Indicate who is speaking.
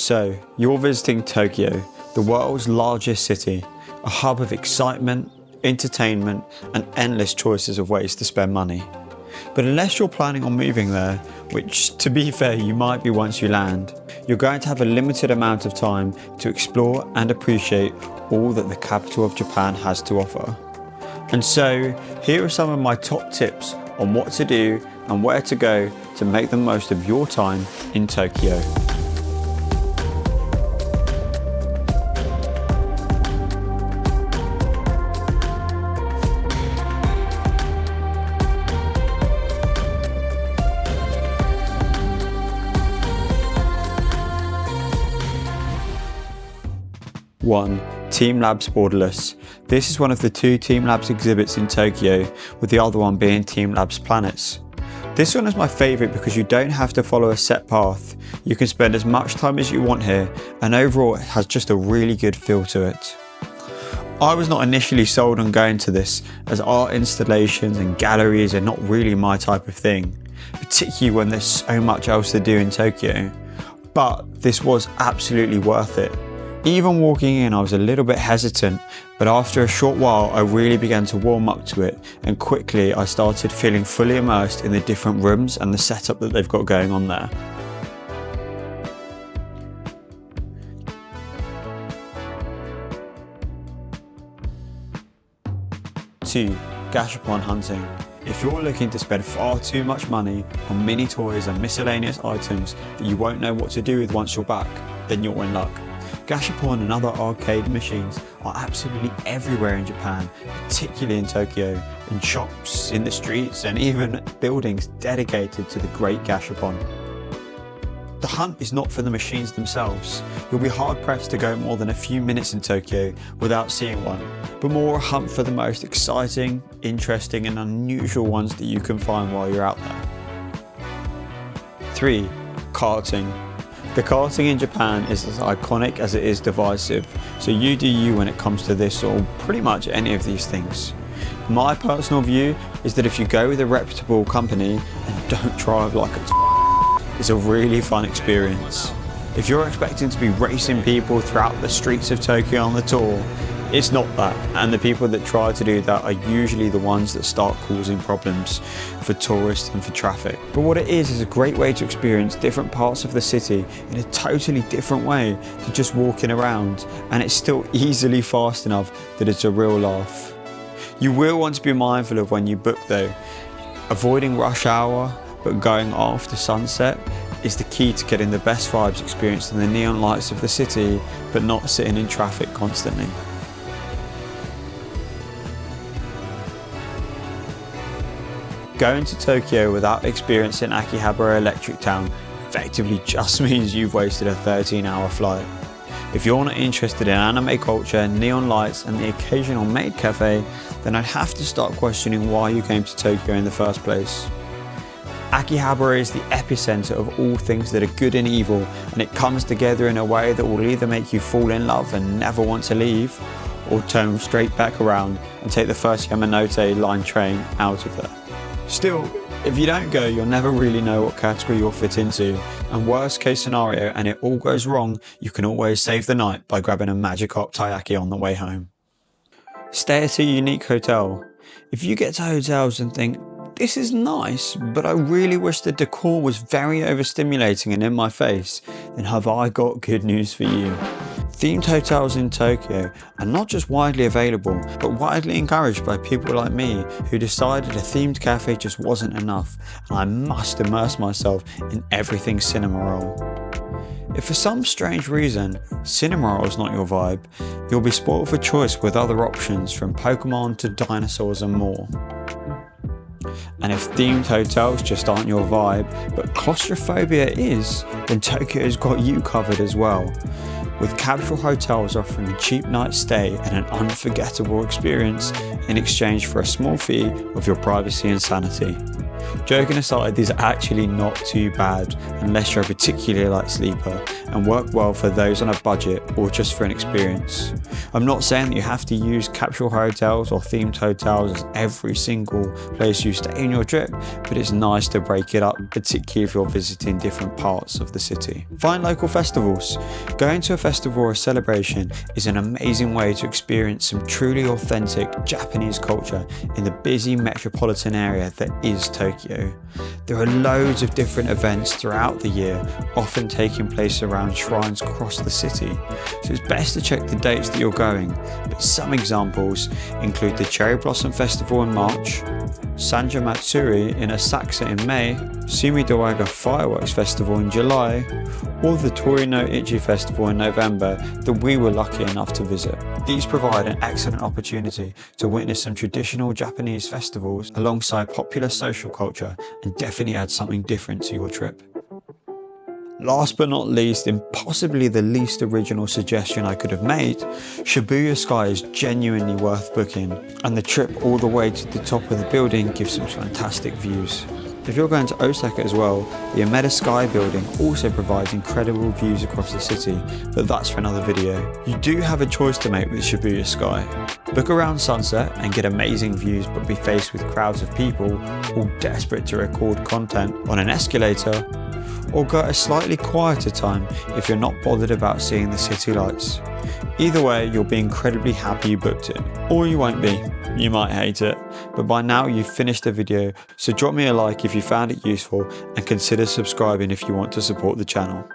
Speaker 1: So, you're visiting Tokyo, the world's largest city, a hub of excitement, entertainment, and endless choices of ways to spend money. But unless you're planning on moving there, which to be fair you might be once you land, you're going to have a limited amount of time to explore and appreciate all that the capital of Japan has to offer. And so, here are some of my top tips on what to do and where to go to make the most of your time in Tokyo. 1. teamLabs Borderless. This is one of the 2 teamLabs exhibits in Tokyo, with the other one being teamLabs Planets. This one is my favourite because you don't have to follow a set path. You can spend as much time as you want here, and overall it has just a really good feel to it. I was not initially sold on going to this, as art installations and galleries are not really my type of thing, particularly when there's so much else to do in Tokyo. But this was absolutely worth it. Even walking in I was a little bit hesitant, but after a short while I really began to warm up to it, and quickly I started feeling fully immersed in the different rooms and the setup that they've got going on there. Two, Gashapon hunting. If you're looking to spend far too much money on mini toys and miscellaneous items that you won't know what to do with once you're back, then you're in luck. Gashapon and other arcade machines are absolutely everywhere in Japan, particularly in Tokyo, in shops, in the streets, and even buildings dedicated to the great Gashapon. The hunt is not for the machines themselves. You'll be hard pressed to go more than a few minutes in Tokyo without seeing one, but more a hunt for the most exciting, interesting, and unusual ones that you can find while you're out there. 3. Karting. The karting in Japan is as iconic as it is divisive, so you do you when it comes to this or pretty much any of these things. My personal view is that if you go with a reputable company and don't drive like it's a really fun experience. If you're expecting to be racing people throughout the streets of Tokyo on the tour, it's not that, and the people that try to do that are usually the ones that start causing problems for tourists and for traffic. But what it is a great way to experience different parts of the city in a totally different way to just walking around, and it's still easily fast enough that it's a real laugh. You will want to be mindful of when you book though. Avoiding rush hour, but going after sunset is the key to getting the best vibes experienced in the neon lights of the city, but not sitting in traffic constantly. Going to Tokyo without experiencing Akihabara Electric Town effectively just means you've wasted a 13-hour flight. If you're not interested in anime culture, neon lights, and the occasional maid cafe, then I'd have to start questioning why you came to Tokyo in the first place. Akihabara is the epicenter of all things that are good and evil, and it comes together in a way that will either make you fall in love and never want to leave, or turn straight back around and take the first Yamanote line train out of there. Still, if you don't go, you'll never really know what category you'll fit into, and worst case scenario and it all goes wrong, you can always save the night by grabbing a Magikarp Taiyaki on the way home. Stay at a unique hotel. If you get to hotels and think, this is nice, but I really wish the decor was very overstimulating and in my face, then have I got good news for you. Themed hotels in Tokyo are not just widely available, but widely encouraged by people like me who decided a themed cafe just wasn't enough, and I must immerse myself in everything Cinnamoroll. If for some strange reason Cinnamoroll is not your vibe, you'll be spoiled for choice with other options from Pokemon to dinosaurs and more. And if themed hotels just aren't your vibe, but claustrophobia is, then Tokyo's got you covered as well, with capsule hotels offering a cheap night's stay and an unforgettable experience in exchange for a small fee of your privacy and sanity. Joking aside, these are actually not too bad unless you're a particularly light sleeper, and work well for those on a budget or just for an experience. I'm not saying that you have to use capsule hotels or themed hotels as every single place you stay in your trip, but it's nice to break it up, particularly if you're visiting different parts of the city. Find local festivals. Going to a festival or a celebration is an amazing way to experience some truly authentic Japanese culture in the busy metropolitan area that is Tokyo. There are loads of different events throughout the year, often taking place around shrines across the city, so it's best to check the dates that you're going, but some examples include the Cherry Blossom Festival in March, Sanja Matsuri in Asakusa in May, Sumidowaga Fireworks Festival in July, or the Torino Ichi Festival in November that we were lucky enough to visit. These provide an excellent opportunity to witness some traditional Japanese festivals alongside popular social culture and definitely add something different to your trip. Last but not least, and possibly the least original suggestion I could have made, Shibuya Sky is genuinely worth booking, and the trip all the way to the top of the building gives some fantastic views. If you're going to Osaka as well, the Umeda Sky building also provides incredible views across the city, but that's for another video. You do have a choice to make with Shibuya Sky. Book around sunset and get amazing views, but be faced with crowds of people all desperate to record content on an escalator, or go at a slightly quieter time if you're not bothered about seeing the city lights. Either way, you'll be incredibly happy you booked it, or you won't be. You might hate it, but by now you've finished the video, so drop me a like if you found it useful and consider subscribing if you want to support the channel.